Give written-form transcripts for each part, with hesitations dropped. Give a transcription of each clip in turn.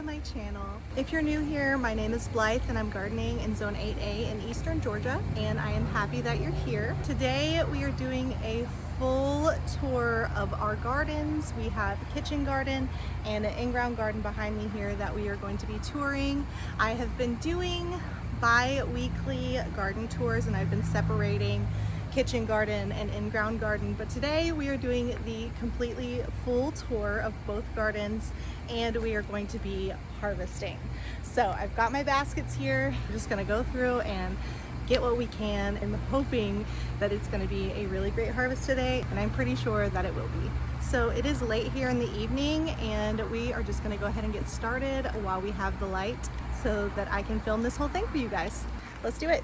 my channel. If you're new here, my name is Blythe and I'm gardening in Zone 8A in Eastern Georgia, and I am happy that you're here. Today we are doing a full tour of our gardens. We have a kitchen garden and an in-ground garden behind me here that we are going to be touring. I have been doing bi-weekly garden tours and I've been separating kitchen garden and in-ground garden, but today we are doing the completely full tour of both gardens and we are going to be harvesting. So I've got my baskets here. I'm just gonna go through and get what we can. I'm hoping that it's gonna be a really great harvest today, and I'm pretty sure that it will be. So it is late here in the evening and we are just gonna go ahead and get started while we have the light so that I can film this whole thing for you guys. Let's do it.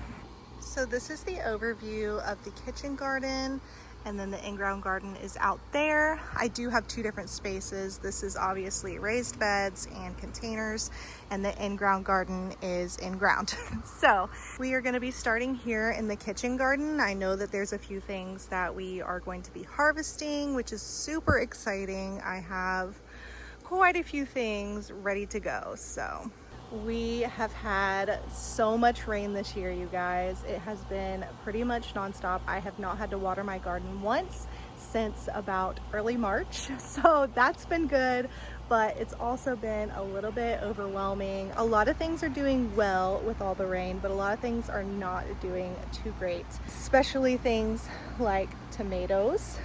So this is the overview of the kitchen garden, and then the in-ground garden is out there. I do have two different spaces. This is obviously raised beds and containers, and the in-ground garden is in-ground. So we are gonna be starting here in the kitchen garden. I know that there's a few things that we are going to be harvesting, which is super exciting. I have quite a few things ready to go. So we have had so much rain this year, you guys. It has been pretty much nonstop. I have not had to water my garden once since about early March. So that's been good, but it's also been a little bit overwhelming. A lot of things are doing well with all the rain, but a lot of things are not doing too great, especially things like tomatoes.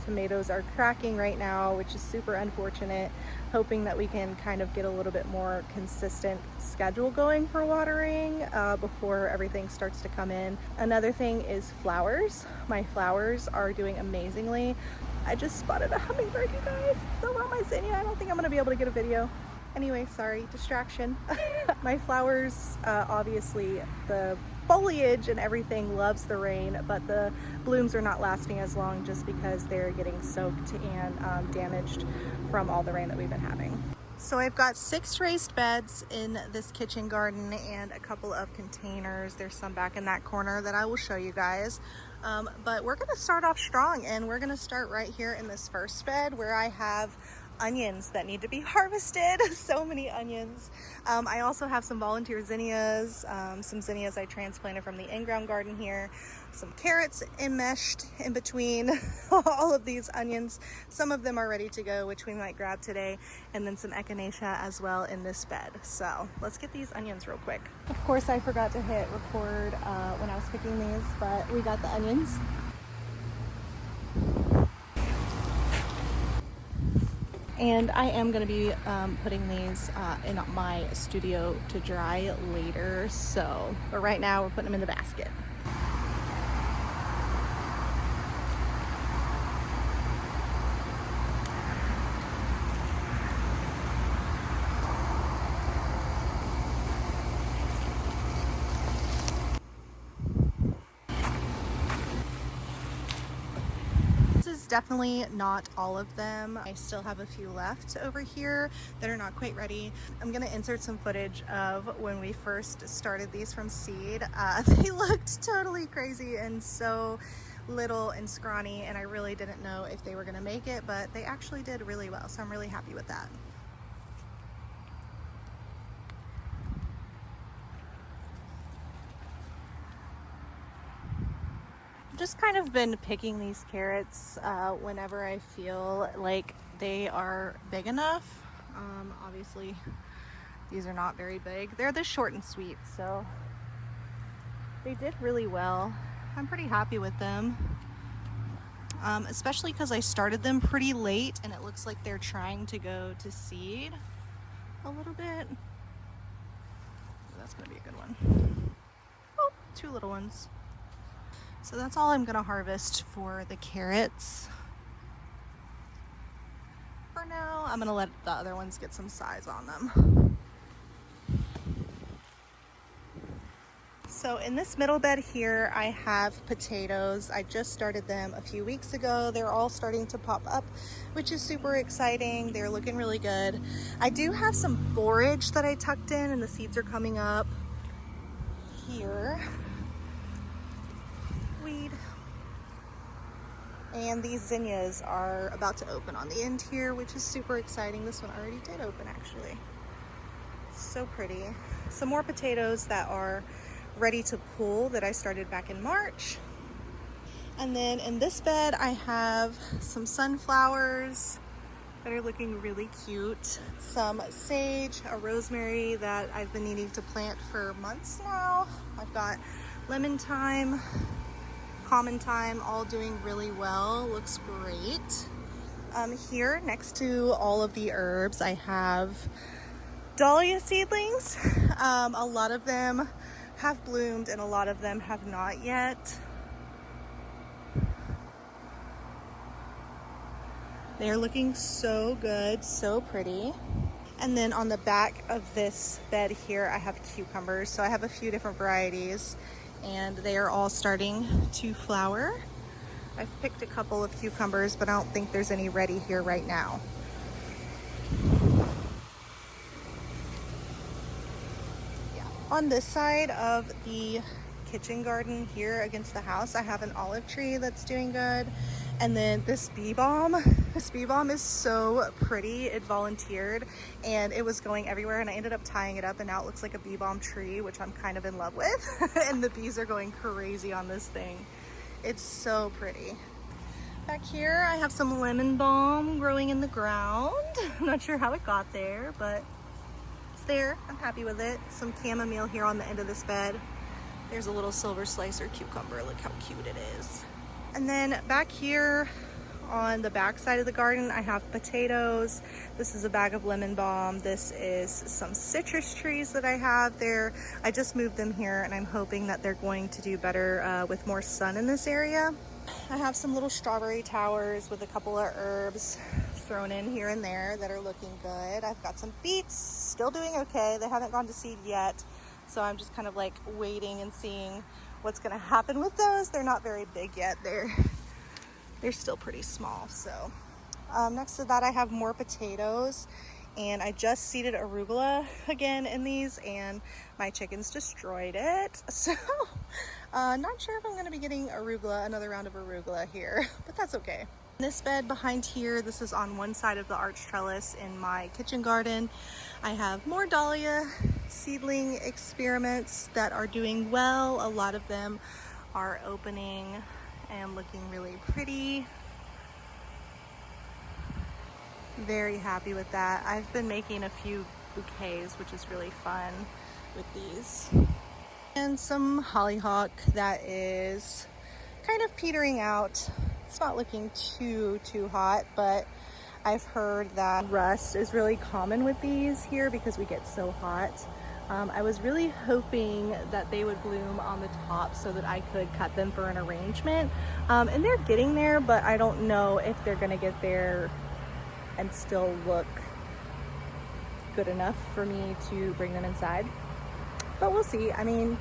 Tomatoes are cracking right now, which is super unfortunate. Hoping that we can kind of get a little bit more consistent schedule going for watering before everything starts to come in. Another thing is flowers. My flowers are doing amazingly. I just spotted a hummingbird, you guys. Still on my zinnia. I don't think I'm gonna be able to get a video. Anyway, sorry, distraction. My flowers, obviously the foliage and everything loves the rain, but the blooms are not lasting as long just because they're getting soaked and damaged from all the rain that we've been having. So I've got 6 raised beds in this kitchen garden and a couple of containers. There's some back in that corner that I will show you guys. But we're gonna start off strong, and we're gonna start right here in this first bed where I have onions that need to be harvested. So many onions. I also have some volunteer zinnias, some zinnias I transplanted from the in-ground garden here, some carrots enmeshed in between all of these onions. Some of them are ready to go, which we might grab today, and then some echinacea as well in this bed. So let's get these onions real quick. Of course, I forgot to hit record when I was picking these, but we got the onions. And I am going to be putting these in my studio to dry later. So, but right now we're putting them in the basket. Definitely not all of them. I still have a few left over here that are not quite ready. I'm gonna insert some footage of when we first started these from seed. They looked totally crazy and so little and scrawny, and I really didn't know if they were gonna make it, but they actually did really well, so I'm really happy with that. Just kind of been picking these carrots whenever I feel like they are big enough. Obviously these are not very big. They're the short and sweet, so they did really well. I'm pretty happy with them, especially because I started them pretty late and it looks like they're trying to go to seed a little bit. That's gonna be a good one. Oh, 2 little ones. So that's all I'm gonna harvest for the carrots. For now, I'm gonna let the other ones get some size on them. So in this middle bed here, I have potatoes. I just started them a few weeks ago. They're all starting to pop up, which is super exciting. They're looking really good. I do have some forage that I tucked in and the seeds are coming up here. Weed. And these zinnias are about to open on the end here, which is super exciting. This one already did open actually. So pretty. Some more potatoes that are ready to pull that I started back in March. And then in this bed, I have some sunflowers that are looking really cute. Some sage, a rosemary that I've been needing to plant for months now. I've got lemon thyme, common thyme, all doing really well. Looks great. Here next to all of the herbs, I have dahlia seedlings. A lot of them have bloomed and a lot of them have not yet. They're looking so good, so pretty. And then on the back of this bed here, I have cucumbers. So I have a few different varieties and they are all starting to flower. I've picked a couple of cucumbers, but I don't think there's any ready here right now. Yeah. On this side of the kitchen garden here against the house, I have an olive tree that's doing good. And then this bee balm is so pretty. It volunteered and it was going everywhere and I ended up tying it up and now it looks like a bee balm tree, which I'm kind of in love with. And the bees are going crazy on this thing. It's so pretty. Back here, I have some lemon balm growing in the ground. I'm not sure how it got there, but it's there. I'm happy with it. Some chamomile here on the end of this bed. There's a little silver slicer cucumber. Look how cute it is. And then back here on the back side of the garden, I have potatoes. This is a bag of lemon balm. This is some citrus trees that I have there. I just moved them here and I'm hoping that they're going to do better with more sun in this area. I have some little strawberry towers with a couple of herbs thrown in here and there that are looking good. I've got some beets still doing okay. They haven't gone to seed yet. So I'm just kind of like waiting and seeing what's gonna happen with those. They're not very big yet. They're still pretty small. So next to that, I have more potatoes and I just seeded arugula again in these and my chickens destroyed it. So not sure if I'm gonna be getting another round of arugula here, but that's okay. This bed behind here, this is on one side of the arch trellis in my kitchen garden. I have more dahlia seedling experiments that are doing well. A lot of them are opening and looking really pretty. Very happy with that. I've been making a few bouquets, which is really fun with these. And some hollyhock that is kind of petering out. It's not looking too hot, but I've heard that rust is really common with these here because we get so hot. I was really hoping that they would bloom on the top so that I could cut them for an arrangement. And they're getting there, but I don't know if they're gonna get there and still look good enough for me to bring them inside. But we'll see. I mean, you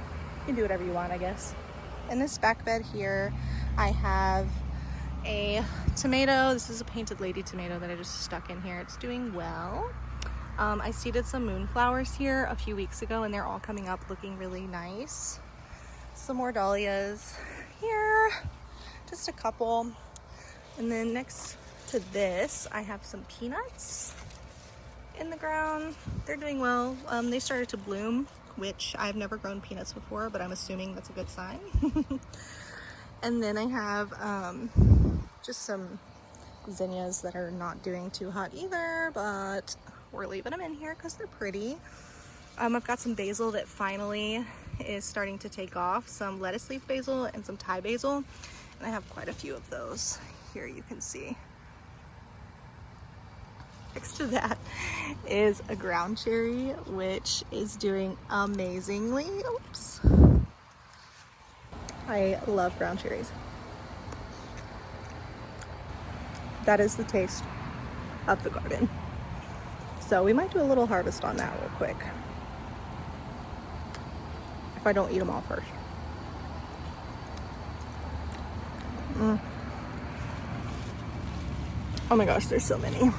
can do whatever you want, I guess. In this back bed here, I have a tomato. This is a painted lady tomato that I just stuck in here. It's doing well. I seeded some moonflowers here a few weeks ago and they're all coming up looking really nice. Some more dahlias here, just a couple. And then next to this, I have some peanuts in the ground. They're doing well. They started to bloom, which I've never grown peanuts before, but I'm assuming that's a good sign. And then I have just some zinnias that are not doing too hot either, but we're leaving them in here because they're pretty. I've got some basil that finally is starting to take off, some lettuce leaf basil and some Thai basil, and I have quite a few of those here, you can see. Next to that is a ground cherry, which is doing amazingly. Oops. I love ground cherries. That is the taste of the garden. So we might do a little harvest on that real quick. If I don't eat them all first. Oh my gosh, there's so many.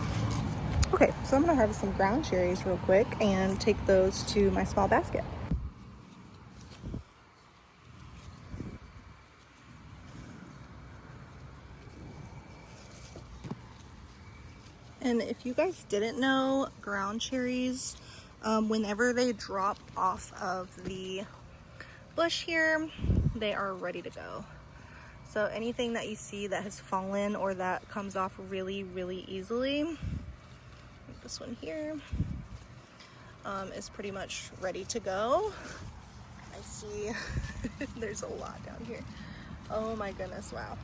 Okay, so I'm gonna harvest some ground cherries real quick and take those to my small basket. And if you guys didn't know, ground cherries Whenever they drop off of the bush here, they are ready to go. So anything that you see that has fallen or that comes off really, really easily, like this one here, is pretty much ready to go. I see there's a lot down here. Oh my goodness, wow.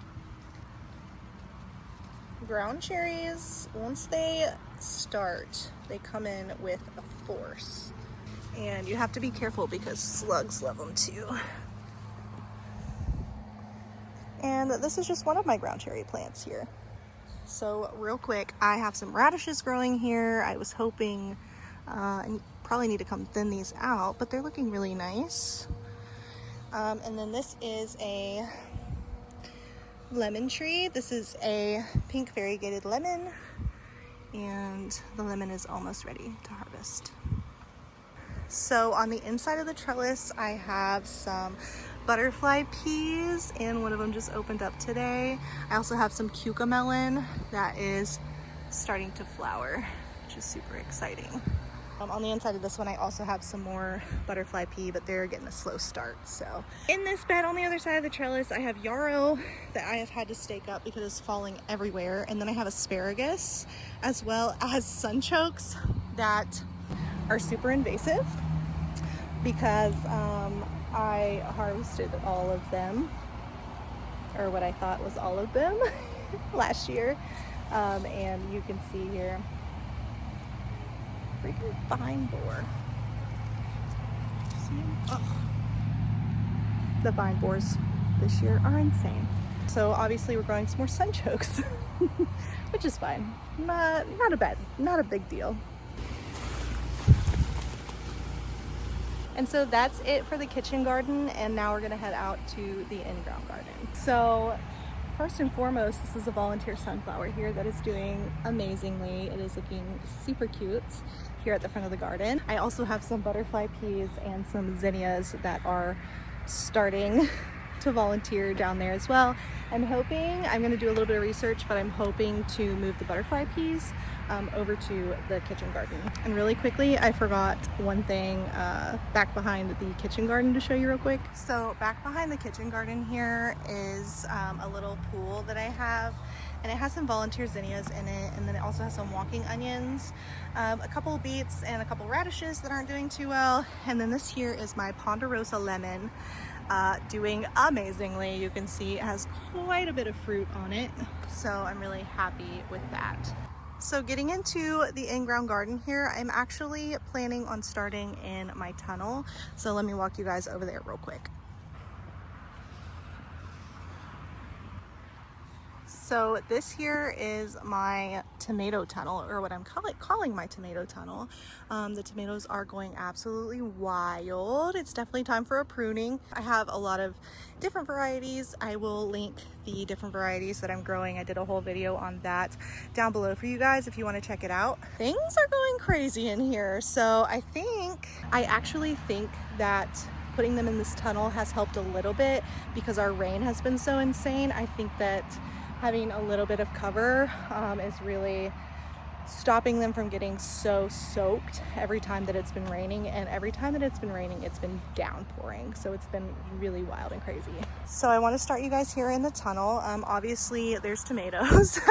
Ground cherries, once they start, they come in with a force. And you have to be careful because slugs love them too. And this is just one of my ground cherry plants here. So real quick, I have some radishes growing here. I was hoping, and probably need to come thin these out, but they're looking really nice. And then this is a lemon tree. This is a pink variegated lemon, and the lemon is almost ready to harvest. So on the inside of the trellis, I have some butterfly peas, and one of them just opened up today. I also have some cucamelon that is starting to flower, which is super exciting. On the inside of this one, I also have some more butterfly pea, but they're getting a slow start. So in this bed on the other side of the trellis, I have yarrow that I have had to stake up because it's falling everywhere. And then I have asparagus, as well as sunchokes that are super invasive because I harvested all of them, or what I thought was all of them last year. And you can see here, freaking vine borer. See? Oh. The vine borers this year are insane. So obviously we're growing some more sunchokes, which is fine. Not a big deal. And so that's it for the kitchen garden, and now we're gonna head out to the in-ground garden. So first and foremost, this is a volunteer sunflower here that is doing amazingly. It is looking super cute here at the front of the garden. I also have some butterfly peas and some zinnias that are starting to volunteer down there as well. I'm gonna do a little bit of research, but I'm hoping to move the butterfly peas over to the kitchen garden. And really quickly, I forgot one thing back behind the kitchen garden to show you real quick. So back behind the kitchen garden here is a little pool that I have, and it has some volunteer zinnias in it, and then it also has some walking onions, a couple of beets, and a couple of radishes that aren't doing too well. And then this here is my Ponderosa lemon, doing amazingly. You can see it has quite a bit of fruit on it, so I'm really happy with that. So getting into the in-ground garden here, I'm actually planning on starting in my tunnel. So let me walk you guys over there real quick. So this here is my tomato tunnel, or what I'm calling my tomato tunnel. The tomatoes are going absolutely wild. It's definitely time for a pruning. I have a lot of different varieties. I will link the different varieties that I'm growing. I did a whole video on that down below for you guys if you want to check it out. Things are going crazy in here. So I actually think that putting them in this tunnel has helped a little bit because our rain has been so insane. I think that having a little bit of cover is really stopping them from getting so soaked every time that it's been raining, and every time that it's been raining, it's been downpouring. So it's been really wild and crazy. So I want to start you guys here in the tunnel. Obviously there's tomatoes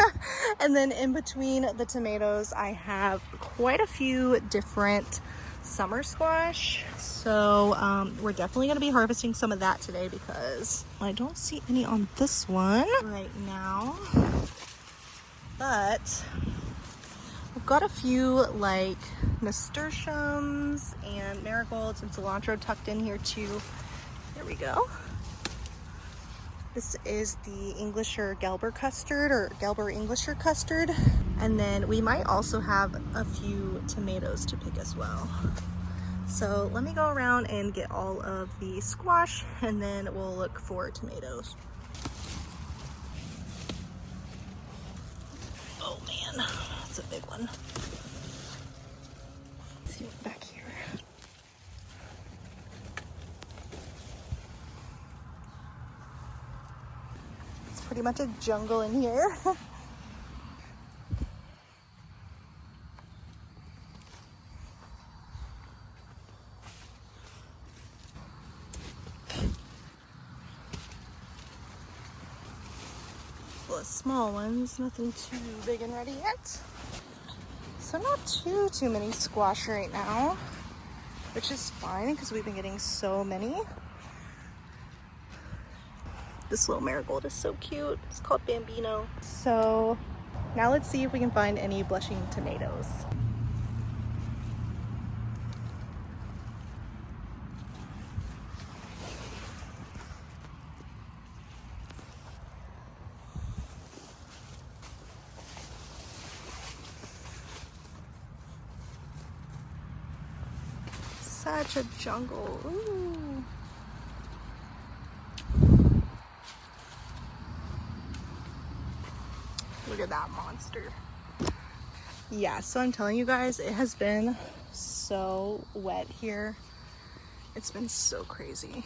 and then in between the tomatoes, I have quite a few different summer squash. So we're definitely going to be harvesting some of that today because I don't see any on this one right now, but I've got a few like nasturtiums and marigolds and cilantro tucked in here too. There we go. This is the Englisher Gelber custard, or Gelber Englisher custard. And then we might also have a few tomatoes to pick as well. So let me go around and get all of the squash, and then we'll look for tomatoes. Oh man, that's a big one. Let's see what's back here. It's pretty much a jungle in here. small ones, nothing too big and ready yet. So not too many squash right now, which is fine because we've been getting so many. This little marigold is so cute. It's called Bambino. So now let's see if we can find any blushing tomatoes. Such a jungle. Ooh. Look at that monster. Yeah, so I'm telling you guys, it has been so wet here. It's been so crazy.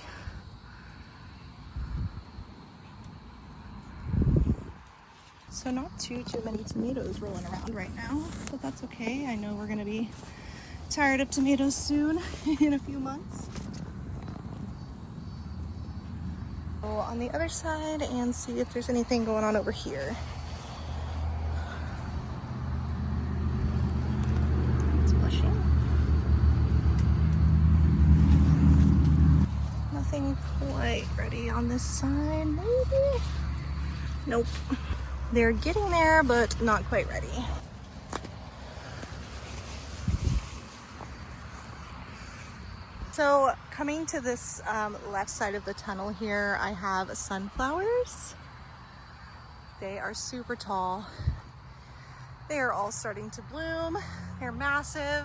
So not too many tomatoes rolling around right now, but that's okay. I know we're gonna be tired of tomatoes soon in a few months. Go on the other side and see if there's anything going on over here. It's blushing. Nothing quite ready on this side, maybe? Nope. They're getting there, but not quite ready. So coming to this left side of the tunnel here, I have sunflowers. They are super tall. They are all starting to bloom. They're massive.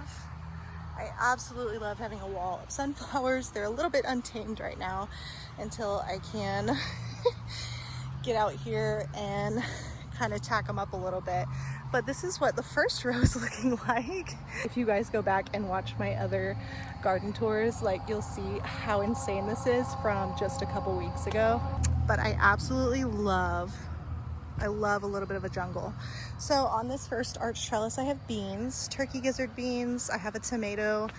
I absolutely love having a wall of sunflowers. They're a little bit untamed right now until I can get out here and kind of tack them up a little bit. But this is what the first row is looking like. If you guys go back and watch my other garden tours, like, you'll see how insane this is from just a couple weeks ago. But I absolutely love a little bit of a jungle. So on this first arch trellis, I have beans, turkey gizzard beans. I have a tomato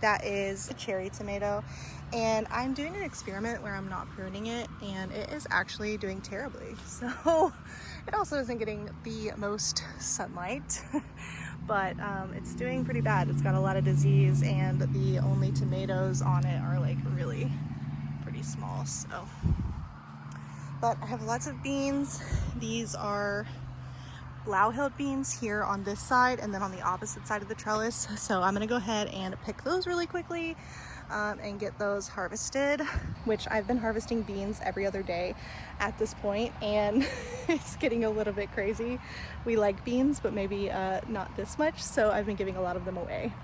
that is a cherry tomato. And I'm doing an experiment where I'm not pruning it, and it is actually doing terribly. So it also isn't getting the most sunlight, but it's doing pretty bad. It's got a lot of disease, and the only tomatoes on it are like really pretty small. So, but I have lots of beans. These are Blau-Hild beans here on this side, and then on the opposite side of the trellis. So I'm gonna go ahead and pick those really quickly and get those harvested, which I've been harvesting beans every other day at this point, and it's getting a little bit crazy. We like beans, but maybe not this much, so I've been giving a lot of them away.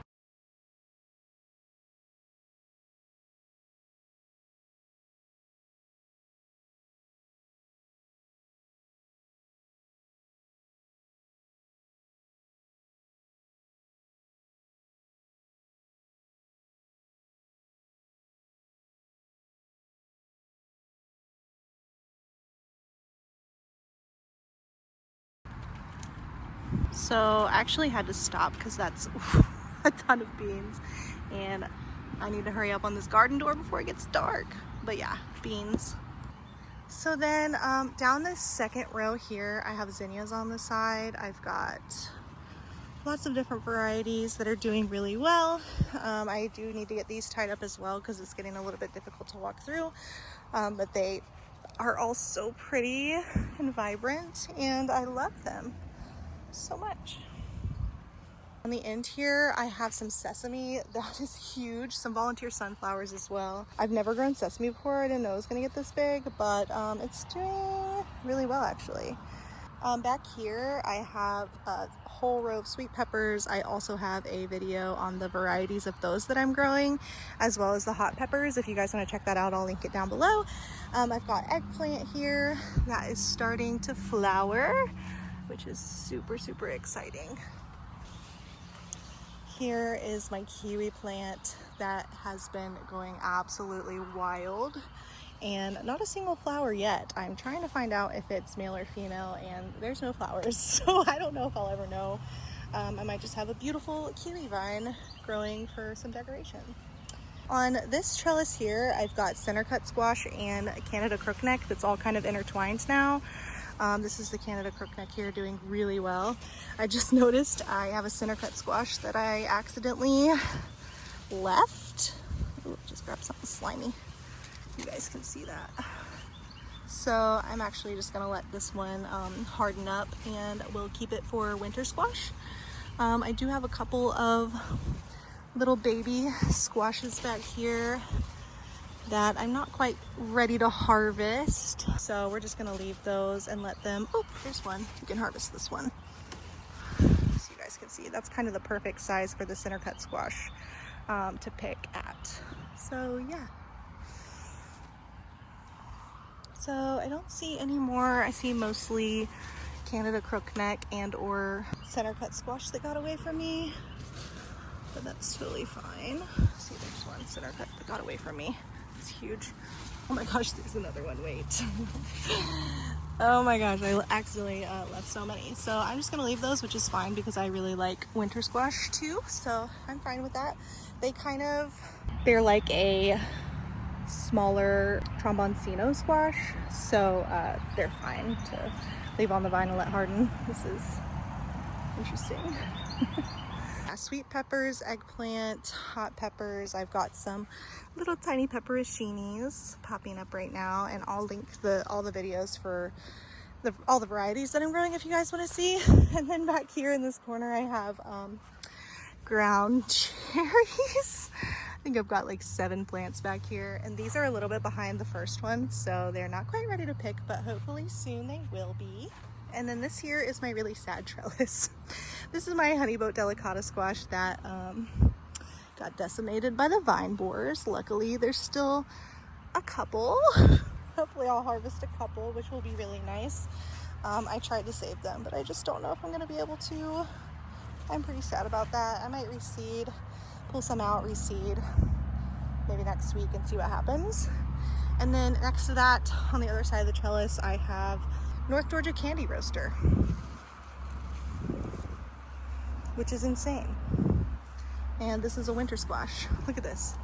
So I actually had to stop because that's a ton of beans, and I need to hurry up on this garden door before it gets dark. But yeah, beans. So then down this second row here, I have zinnias on the side. I've got lots of different varieties that are doing really well. I do need to get these tied up as well because it's getting a little bit difficult to walk through, but they are all so pretty and vibrant, and I love them so much. On the end here, I have some sesame that is huge, some volunteer sunflowers as well. I've never grown sesame before. I didn't know it was gonna get this big, but it's doing really well actually. Back here, I have a whole row of sweet peppers. I also have a video on the varieties of those that I'm growing, as well as the hot peppers. If you guys want to check that out, I'll link it down below. I've got eggplant here that is starting to flower, which is super exciting. Here is my kiwi plant that has been going absolutely wild, and not a single flower yet. I'm trying to find out if it's male or female, and there's no flowers, so I don't know if I'll ever know. I might just have a beautiful kiwi vine growing for some decoration. On this trellis here, I've got center cut squash and Canada crookneck that's all kind of intertwined now. This is the Canada crookneck here doing really well. I just noticed I have a center cut squash that I accidentally left. Ooh, just grabbed something slimy. You guys can see that. So I'm actually just gonna let this one harden up and we'll keep it for winter squash. I do have a couple of little baby squashes back here that I'm not quite ready to harvest. So we're just gonna leave those and let them, oh, there's one. You can harvest this one. So you guys can see, that's kind of the perfect size for the center cut squash to pick at. So yeah. So I don't see any more. I see mostly Canada crookneck and or center cut squash that got away from me. But that's totally fine. See, there's one center cut that got away from me. It's huge. Oh my gosh, there's another one. Wait. Oh my gosh, I accidentally left so many. So I'm just gonna leave those, which is fine because I really like winter squash too. So I'm fine with that. They're like a smaller tromboncino squash. So they're fine to leave on the vine and let harden. This is interesting. Sweet peppers, eggplant, hot peppers. I've got some little tiny pepperoncinis popping up right now, and I'll link all the videos for all the varieties that I'm growing if you guys want to see. And then back here in this corner I have ground cherries. I think I've got like 7 plants back here, and these are a little bit behind the first one, so they're not quite ready to pick, but hopefully soon they will be. And then this here is my really sad trellis. This is my honeyboat delicata squash that got decimated by the vine borers. Luckily, there's still a couple. Hopefully I'll harvest a couple, which will be really nice. I tried to save them, but I just don't know if I'm gonna be able to. I'm pretty sad about that. I might reseed, pull some out, reseed, maybe next week and see what happens. And then next to that, on the other side of the trellis, I have North Georgia Candy Roaster, which is insane. And this is a winter squash. Look at this.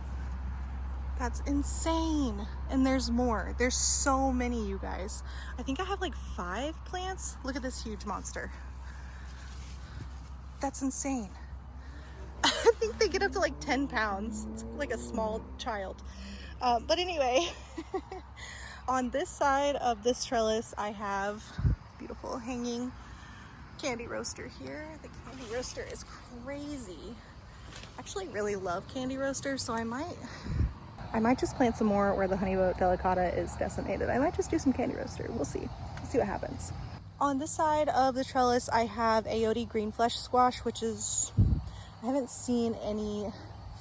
That's insane. And there's more. There's so many, you guys. I think I have like 5 plants. Look at this huge monster. That's insane. I think they get up to like 10 pounds. It's like a small child. But anyway, on this side of this trellis, I have beautiful hanging candy roaster here. The candy roaster is crazy. I actually really love candy roasters, so I might just plant some more where the honeyboat delicata is decimated. I might just do some candy roaster. We'll see. We'll see what happens. On this side of the trellis, I have Ayote green flesh squash, which is, I haven't seen any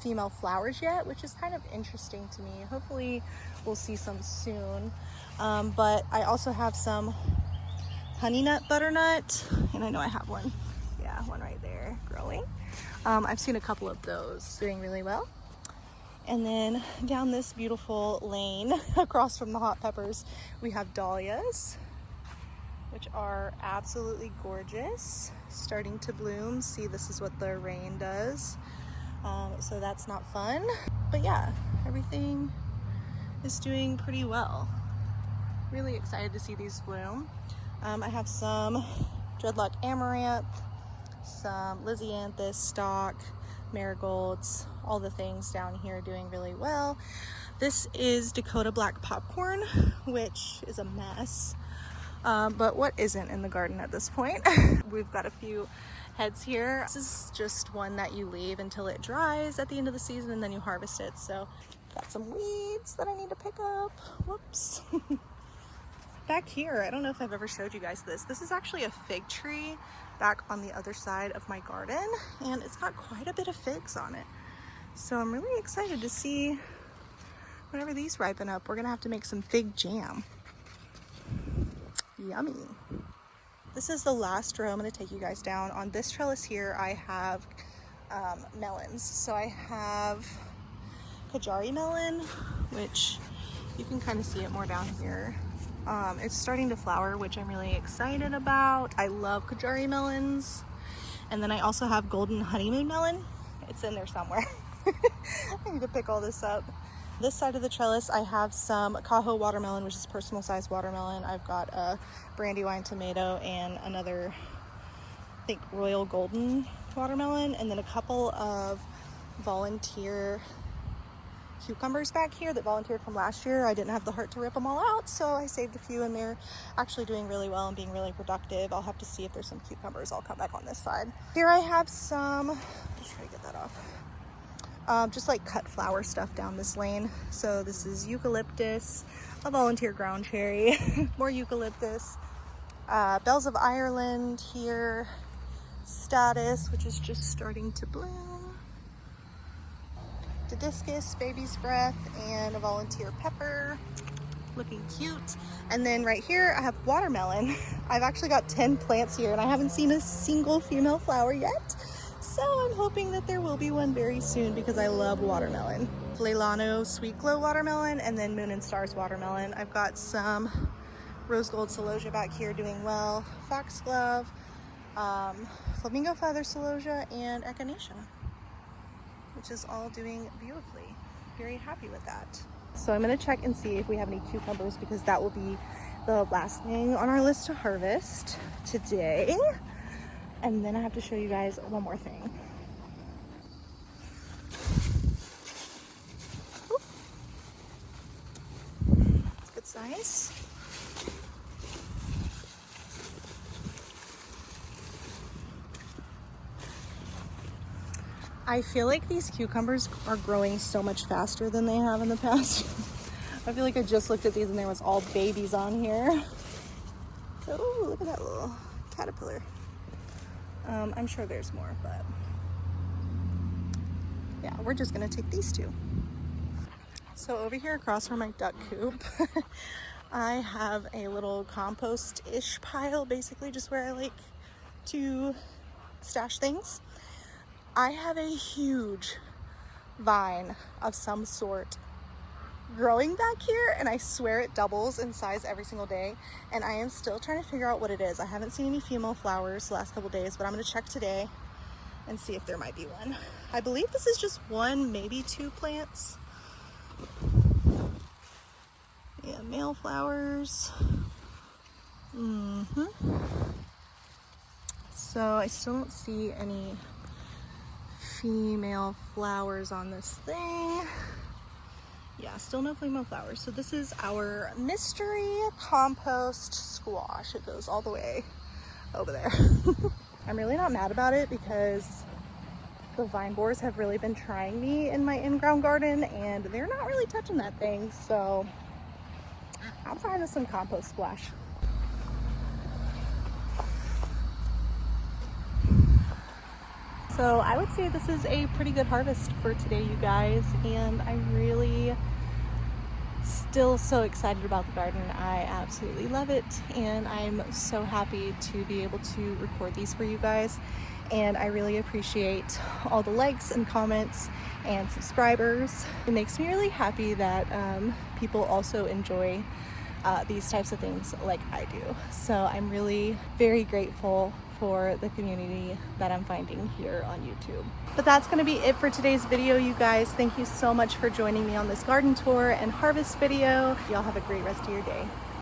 female flowers yet, which is kind of interesting to me. Hopefully we'll see some soon. But I also have some honey nut butternut, and I know I have one. Yeah, one right there growing. I've seen a couple of those doing really well. And then down this beautiful lane across from the hot peppers, we have dahlias, which are absolutely gorgeous, starting to bloom. See, this is what the rain does. So that's not fun. But yeah, everything is doing pretty well. Really excited to see these bloom. I have some dreadlock amaranth, some lisianthus stock, marigolds, all the things down here doing really well. This is Dakota black popcorn, which is a mess. But what isn't in the garden at this point? We've got a few heads here. This is just one that you leave until it dries at the end of the season, and then you harvest it. So got some weeds that I need to pick up. Whoops. Back here, I don't know if I've ever showed you guys this. This is actually a fig tree back on the other side of my garden, and it's got quite a bit of figs on it. So I'm really excited to see whenever these ripen up. We're gonna have to make some fig jam. Yummy. This is the last row I'm going to take you guys down. On this trellis here, I have melons. So I have Kajari melon, which you can kind of see it more down here. It's starting to flower, which I'm really excited about. I love Kajari melons. And then I also have golden honeymoon melon. It's in there somewhere. I need to pick all this up. this side of the trellis, I have some Cajo watermelon, which is personal size watermelon. I've got a Brandywine tomato and another, I think, Royal Golden watermelon, and then a couple of volunteer cucumbers back here that volunteered from last year. I didn't have the heart to rip them all out, so I saved a few, and they're actually doing really well and being really productive. I'll have to see if there's some cucumbers. I'll come back on this side. Here I have some, just try to get that off, just like cut flower stuff down this lane. So this is eucalyptus, a volunteer ground cherry, more eucalyptus, Bells of Ireland here, Status, which is just starting to bloom, Hibiscus, baby's breath, and a volunteer pepper, looking cute. And then right here I have watermelon. I've actually got 10 plants here and I haven't seen a single female flower yet, so I'm hoping that there will be one very soon because I love watermelon. Leilano Sweet Glow watermelon, and then Moon and Stars watermelon. I've got some Rose Gold Celosia back here doing well, Foxglove, Flamingo Feather Celosia, and Echinacea, which is all doing beautifully. Very happy with that. So I'm gonna check and see if we have any cucumbers, because that will be the last thing on our list to harvest today. And then I have to show you guys one more thing. Ooh. It's good size. I feel like these cucumbers are growing so much faster than they have in the past. I feel like I just looked at these and there was all babies on here. Oh, look at that little caterpillar. I'm sure there's more, but yeah, we're just gonna take these two. So over here across from my duck coop, I have a little compost-ish pile, basically just where I like to stash things. I have a huge vine of some sort growing back here, and I swear it doubles in size every single day, and I am still trying to figure out what it is. I haven't seen any female flowers the last couple days, but I'm going to check today and see if there might be one. I believe this is just one, maybe two plants. Yeah, male flowers. So I still don't see any female flowers on this thing. Yeah, still no female flowers. So this is our mystery compost squash. It goes all the way over there. I'm really not mad about it because the vine borers have really been trying me in my in-ground garden and they're not really touching that thing. So I'm fine with some compost squash. So I would say this is a pretty good harvest for today, you guys, and I'm really still so excited about the garden. I absolutely love it, and I'm so happy to be able to record these for you guys, and I really appreciate all the likes and comments and subscribers. It makes me really happy that people also enjoy these types of things like I do. So I'm really very grateful for the community that I'm finding here on YouTube. But that's going to be it for today's video, you guys. Thank you so much for joining me on this garden tour and harvest video. Y'all have a great rest of your day.